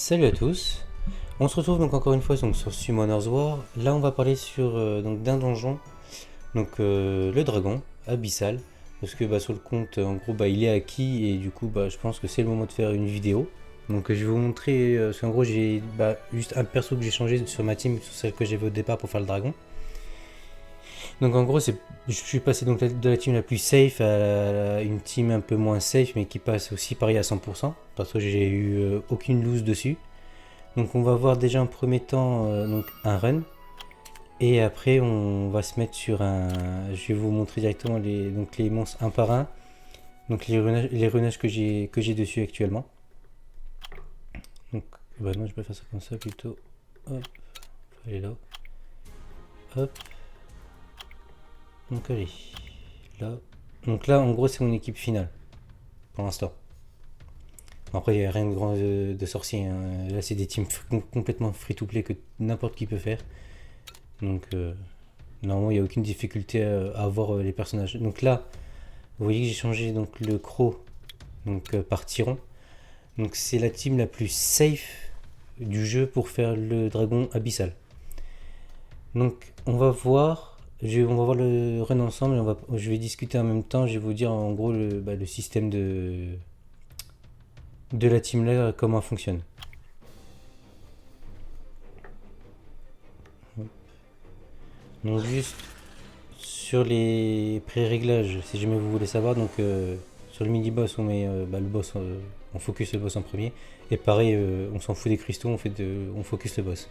Salut à tous, on se retrouve donc encore une fois donc, sur Summoner's War. Là on va parler sur donc d'un donjon, donc le dragon abyssal, parce que sur le compte en gros il est acquis et du coup je pense que c'est le moment de faire une vidéo. Donc je vais vous montrer, parce qu'en gros j'ai juste un perso que j'ai changé sur ma team, sur celle que j'avais au départ pour faire le dragon. Donc en gros je suis passé donc de la team la plus safe à une team un peu moins safe mais qui passe aussi pareil à 100%, parce que j'ai eu aucune loose dessus. Donc on va voir déjà en premier temps donc un run. Et après on va se mettre sur un... Je vais vous montrer directement les monstres un par un. Donc les runages que j'ai dessus actuellement. Donc non, je vais faire ça comme ça plutôt. Hop, allez là. Hop. Donc allez. Là. Donc là en gros c'est mon équipe finale. Pour l'instant. Après il n'y a rien de grand de sorcier. Hein. Là c'est des teams complètement free to play que n'importe qui peut faire. Donc normalement il n'y a aucune difficulté à avoir les personnages. Donc là vous voyez que j'ai changé donc le croc donc par Tyron. Donc c'est la team la plus safe du jeu pour faire le dragon abyssal. Donc on va voir le run ensemble et je vais discuter en même temps. Je vais vous dire en gros le système de la team là, comment elle fonctionne. Donc juste sur les pré-réglages, si jamais vous voulez savoir, donc sur le mini-boss on met le boss, on focus le boss en premier. Et pareil, on s'en fout des cristaux, on focus le boss.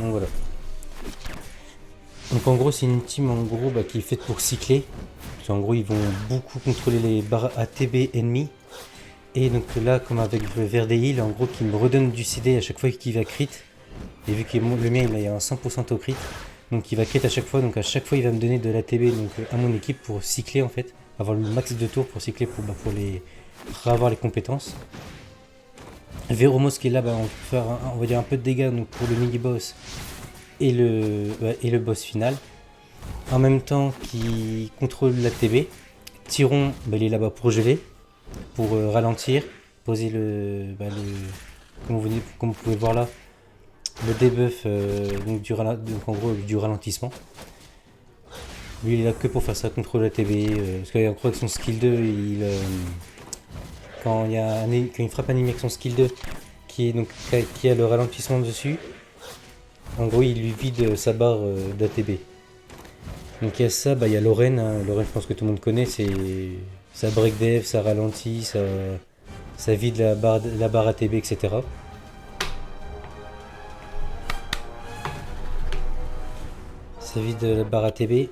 Donc voilà. Donc en gros c'est une team en gros qui est faite pour cycler. Parce qu'en gros ils vont beaucoup contrôler les barres ATB ennemis. Et donc là comme avec le Verdeil, en gros qui me redonne du CD à chaque fois qu'il va crit. Et vu que le mien il a un 100% au crit. Donc il va crit à chaque fois, donc à chaque fois il va me donner de l'ATB donc à mon équipe pour cycler en fait. Avoir le max de tours pour cycler pour avoir les compétences. Véromos qui est là, on peut faire on va dire un peu de dégâts donc, pour le mini-boss et le boss final. En même temps qui contrôle l'ATB. Tyron, il est là-bas pour geler, pour ralentir, poser comme vous pouvez voir là, le debuff donc en gros du ralentissement. Lui il est là que pour faire ça, contrôle l'ATB, parce qu'il croit que son skill 2, quand il frappe un ennemi avec son skill 2 qui a le ralentissement dessus, en gros il lui vide sa barre d'ATB. Donc il y a ça, il y a Lorraine, hein. Lorraine je pense que tout le monde connaît, ça break def, ça ralentit, ça vide la barre ATB, etc. Ça vide la barre ATB.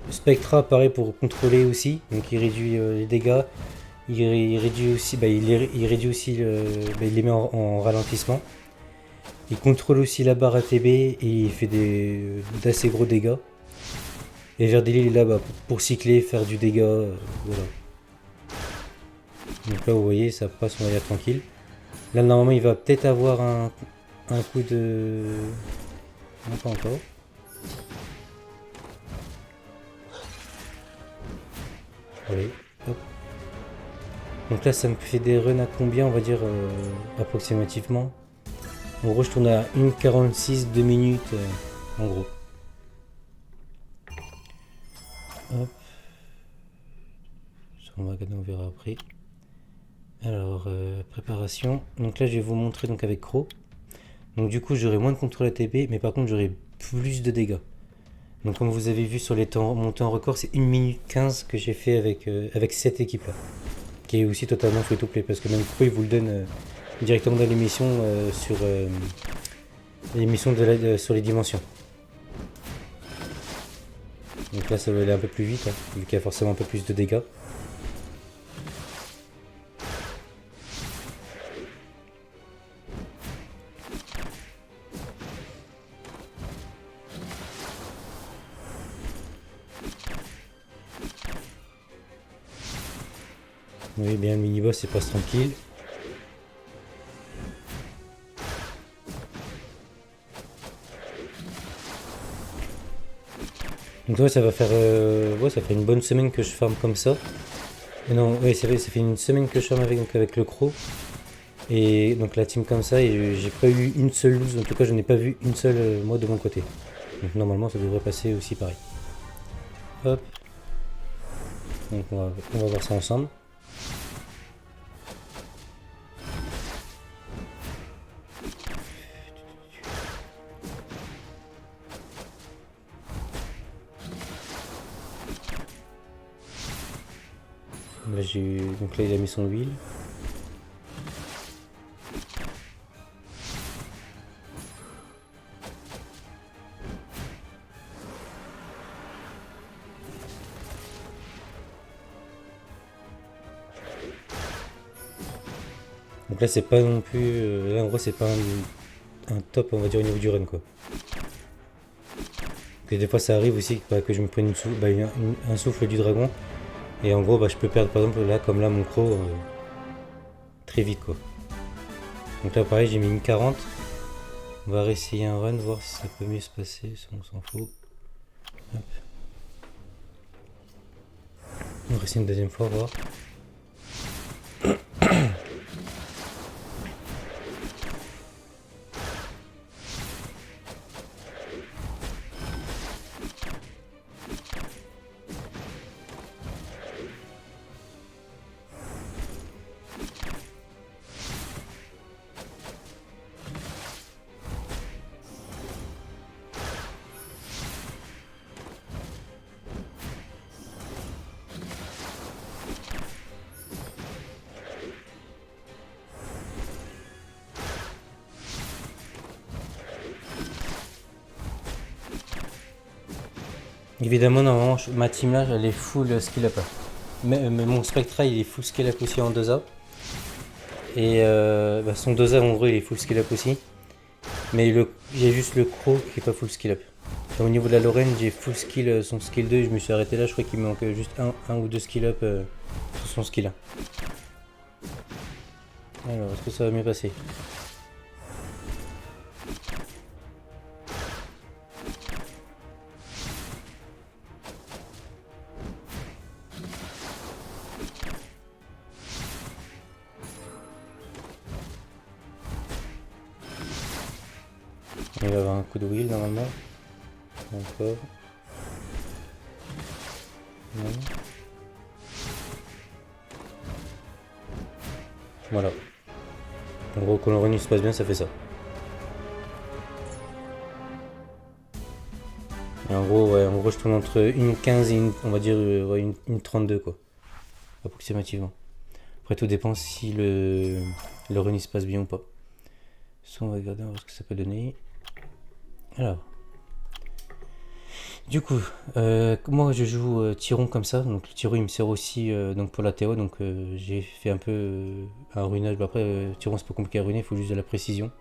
Spectra pareil pour contrôler aussi, donc il réduit les dégâts, il réduit aussi, il réduit aussi il les met en ralentissement. Il contrôle aussi la barre ATB et il fait d'assez gros dégâts. Et Verdeli il est là pour cycler, faire du dégât, voilà. Donc là vous voyez ça passe, on va dire tranquille. Là normalement il va peut-être avoir un coup de... Non pas encore. Allez, hop. Donc là ça me fait des runs à combien, on va dire approximativement. En gros je tourne à 1,46, 2 minutes en gros. Hop. On va regarder, on verra après. Alors préparation. Donc là je vais vous montrer donc avec Croc. Donc du coup j'aurai moins de contrôle ATB, mais par contre j'aurai plus de dégâts. Donc comme vous avez vu sur mon temps record, c'est 1 minute 15 que j'ai fait avec cette équipe là. Qui est aussi totalement free to play, parce que même Croc il vous le donne directement dans l'émission sur l'émission sur les dimensions. Donc là ça va aller un peu plus vite, hein, vu qu'il y a forcément un peu plus de dégâts. Vous voyez bien le mini-boss il passe tranquille. Donc ouais ça va faire ça fait une bonne semaine que je farm comme ça. Et non, ouais c'est vrai, ça fait une semaine que je farm avec le croc. Et donc la team comme ça, et j'ai pas eu une seule lose, en tout cas je n'ai pas vu une seule moi de mon côté. Donc normalement ça devrait passer aussi pareil. Hop. Donc on va voir ça ensemble. Là, donc là il a mis son huile. Donc là c'est pas non plus... là en gros c'est pas un top on va dire au niveau du run quoi. Et des fois ça arrive aussi que je me prenne un souffle du dragon. Et en gros je peux perdre par exemple là comme là mon croc très vite quoi. Donc là pareil j'ai mis une 40. On va réessayer un run, voir si ça peut mieux se passer, ça on s'en fout. Hop. On va essayer une deuxième fois, voir. Évidemment, normalement, ma team là, elle est full skill up. Mais mon Spectra, il est full skill up aussi en 2A. Et son 2A, en gros, il est full skill up aussi. Mais j'ai juste le Croc qui est pas full skill up. Et au niveau de la Lorraine, j'ai full skill son skill 2. Je me suis arrêté là, je crois qu'il me manque juste un ou deux skill up sur son skill 1. Alors, est-ce que ça va mieux passer? Il va avoir un coup de wheel normalement. Encore. Non. Voilà. En gros, quand le run se passe bien, ça fait ça. Et en gros, ouais, je tourne entre une 15 et on va dire une 32 quoi. Approximativement. Après tout dépend si le run se passe bien ou pas. Ça on va regarder, on va voir ce que ça peut donner. Alors. Du coup, moi je joue Tyron comme ça, donc le Tyron il me sert aussi donc pour la TO, donc j'ai fait un peu un runage. Après Tyron c'est pas compliqué à ruiner, il faut juste de la précision.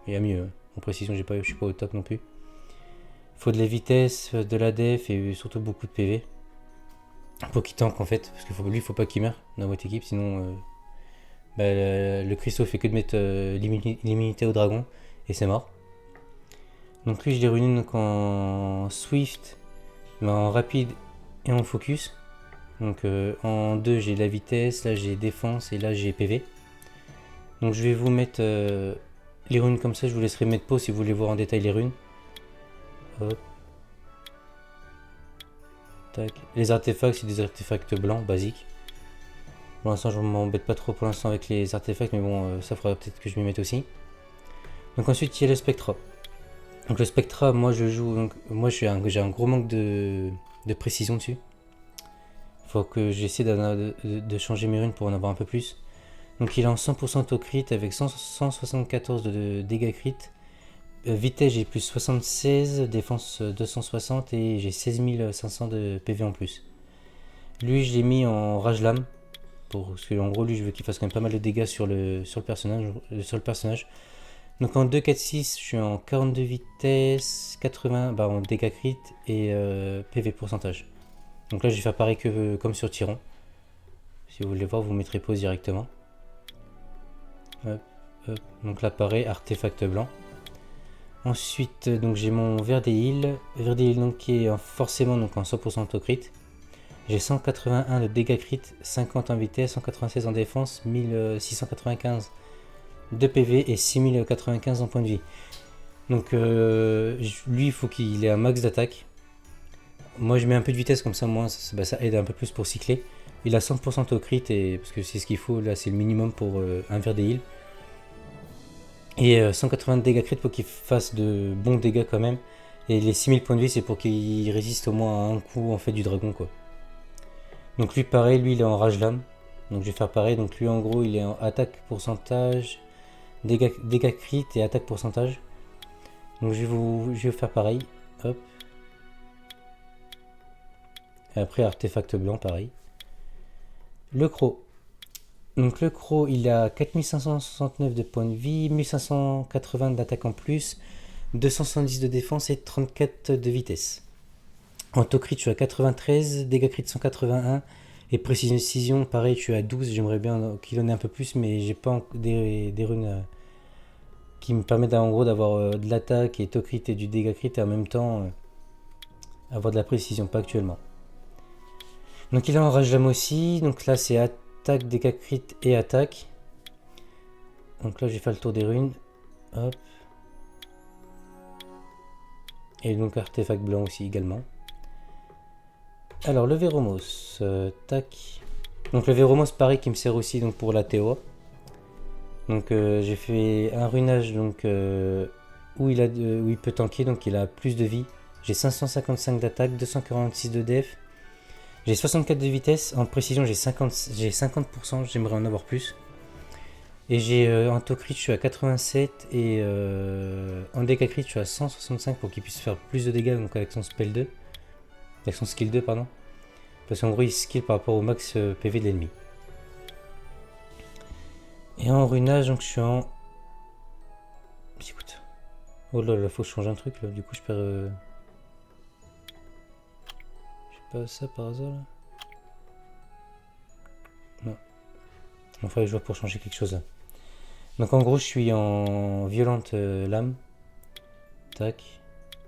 Et à mieux, en précision je suis pas au top non plus. Il faut de la vitesse, de la def et surtout beaucoup de PV. Pour qu'il tank en fait, parce que lui il faut pas qu'il meure dans votre équipe, sinon le cristaux fait que de mettre l'immunité au dragon et c'est mort. Donc lui je l'ai ruiné donc en Swift, mais en rapide et en focus. Donc en 2 j'ai la vitesse, là j'ai défense et là j'ai PV. Donc je vais vous mettre les runes comme ça, je vous laisserai mettre pause si vous voulez voir en détail les runes. Hop. Tac. Les artefacts c'est des artefacts blancs basiques. Pour l'instant je ne m'embête pas trop pour l'instant avec les artefacts, mais bon ça fera peut-être que je m'y mette aussi. Donc ensuite il y a le Spectra. Donc le Spectra, moi je joue, donc moi j'ai un gros manque de précision dessus. Faut que j'essaie de changer mes runes pour en avoir un peu plus. Donc il est en 100% au crit avec 174 de dégâts crit. Vitesse j'ai plus 76, défense 260 et j'ai 16 500 de PV en plus. Lui je l'ai mis en rage lame. Parce que en gros lui je veux qu'il fasse quand même pas mal de dégâts sur le personnage. Donc en 2, 4, 6, je suis en 42 vitesse, 80 en dégâts crit et PV pourcentage. Donc là je vais faire pareil que comme sur Tyron. Si vous voulez voir, vous mettrez pause directement. Hop, hop. Donc là pareil, artefact blanc. Ensuite donc j'ai mon Verdehil. Verdehil donc qui est forcément donc en 100% auto crit. J'ai 181 de dégâts crit, 50 en vitesse, 196 en défense, 1695 2 PV et 6095 en points de vie. Donc lui il faut qu'il ait un max d'attaque. Moi je mets un peu de vitesse comme ça, moi ça aide un peu plus pour cycler. Il a 100% au crit, et, parce que c'est ce qu'il faut, là c'est le minimum pour inverser des heals. Et 180 dégâts crit pour qu'il fasse de bons dégâts quand même. Et les 6000 points de vie c'est pour qu'il résiste au moins à un coup en fait du dragon quoi. Donc lui pareil, lui il est en rage lame. Donc je vais faire pareil, donc lui en gros il est en attaque pourcentage, dégâts crit et attaque pourcentage. Donc je vais faire pareil, hop. Et après artefact blanc pareil. Le croc. Donc le croc il a 4569 de points de vie, 1580 d'attaque en plus, 270 de défense et 34 de vitesse. En taux crit, je suis à 93, dégâts crit 181 et précision pareil, je suis à 12. J'aimerais bien qu'il en ait un peu plus, mais j'ai pas des runes qui me permettent en gros d'avoir de l'attaque et taux crit et du dégât crit et en même temps avoir de la précision, pas actuellement. Donc il est en rage lame aussi, donc là c'est attaque, dégâts crit et attaque. Donc là je vais faire le tour des runes, hop. Et donc artefact blanc aussi également. Alors le Véromos, tac. Donc le Véromos pareil qui me sert aussi donc pour la TOA. Donc j'ai fait un runage donc où il peut tanker, donc il a plus de vie. J'ai 555 d'attaque, 246 de def. J'ai 64 de vitesse, en précision j'ai 50%, j'aimerais en avoir plus. Et j'ai en taux crit je suis à 87 et en dégâts crit je suis à 165 pour qu'il puisse faire plus de dégâts donc avec son spell 2. Avec son skill 2 pardon. Parce qu'en gros il skill par rapport au max PV de l'ennemi. Et en runage donc je suis en... Écoute. Oh là là, faut que je change un truc là, du coup je perds... Je sais pas ça par hasard là. Non. Il faudrait que je vois pour changer quelque chose là. Donc en gros je suis en violente lame. Tac.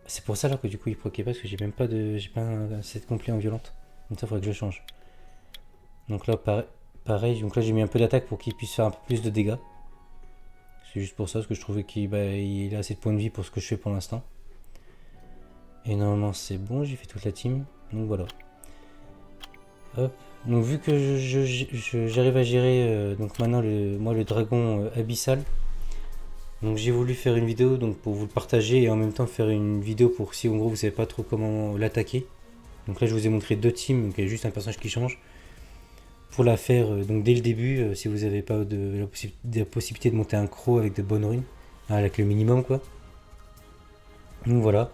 C'est pour ça là que du coup il proquait pas, parce que j'ai même pas de... J'ai pas un set complet en violente. Donc ça faudrait que je change. Donc là pareil, donc là j'ai mis un peu d'attaque pour qu'il puisse faire un peu plus de dégâts. C'est juste pour ça, parce que je trouvais qu'il a assez de points de vie pour ce que je fais pour l'instant. Et normalement c'est bon, j'ai fait toute la team. Donc voilà. Hop. Donc vu que j'arrive à gérer donc maintenant le dragon abyssal. Donc j'ai voulu faire une vidéo donc pour vous le partager et en même temps faire une vidéo pour si en gros vous savez pas trop comment l'attaquer. Donc là je vous ai montré deux teams, donc il y a juste un personnage qui change. Pour la faire donc dès le début, si vous n'avez pas la possibilité de monter un croc avec de bonnes runes, avec le minimum quoi. Donc voilà.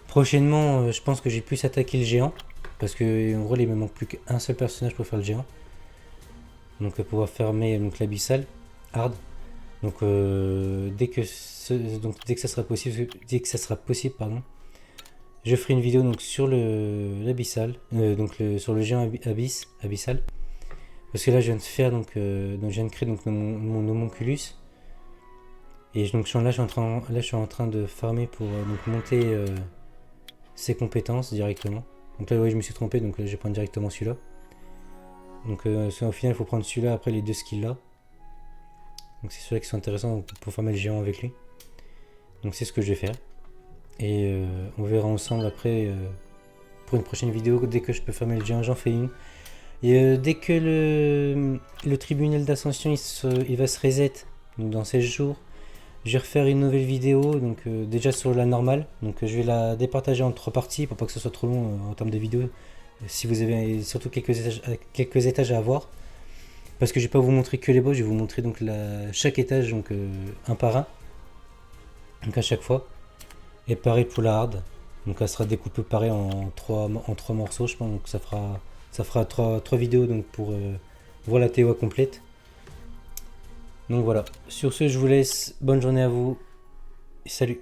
Prochainement je pense que j'ai plus attaqué le géant. Parce que en gros il me manque plus qu'un seul personnage pour faire le géant. Donc pouvoir fermer l'abyssal hard. Donc dès que ça sera possible, pardon, je ferai une vidéo donc sur l'abyssal, sur le géant abyssal. Parce que là je viens de faire je viens de créer donc mon homunculus. Et donc là je suis en train de farmer pour monter ses compétences directement. Donc là oui je me suis trompé, donc là je vais prendre directement celui-là. Donc au final il faut prendre celui-là après les deux skills là. Donc c'est ceux-là qui sont intéressants pour farmer le géant avec lui. Donc c'est ce que je vais faire. Et on verra ensemble après pour une prochaine vidéo. Dès que je peux farmer le géant, j'en fais une. Et dès que le tribunal d'ascension il va se reset, donc dans 16 jours, je vais refaire une nouvelle vidéo. Donc déjà sur la normale. Donc je vais la départager en 3 parties pour pas que ce soit trop long en termes de vidéo. Si vous avez surtout quelques étages à avoir. Parce que je vais pas vous montrer que les boss, je vais vous montrer donc chaque étage donc un par un. Donc à chaque fois. Et pareil pour la hard. Donc elle sera découpée pareil en trois morceaux je pense. Donc ça fera 3 vidéos donc pour voir la TOA complète. Donc voilà. Sur ce je vous laisse. Bonne journée à vous. Et salut.